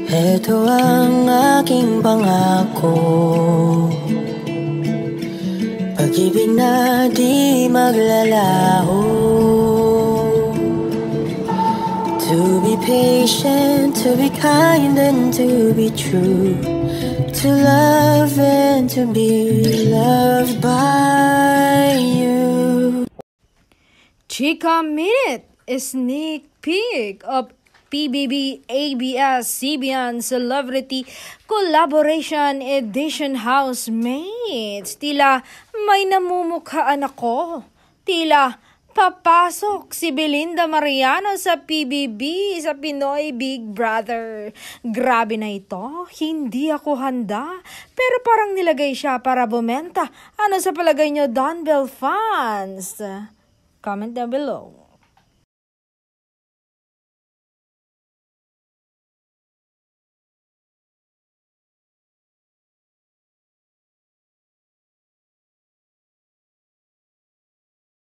Ito ang aking pangako, pag-ibig na di maglalaho. To be patient, to be kind and to be true, to love and to be loved by you. Chika Minute, a sneak peek of PBB-ABS-CBN Celebrity Collaboration Edition Housemates. Tila may namumukhaan ako. Tila papasok si Belinda Mariano sa PBB, sa Pinoy Big Brother. Grabe na ito, hindi ako handa. Pero parang nilagay siya para bumenta. Ano sa palagay nyo, Don Bell fans? Comment down below.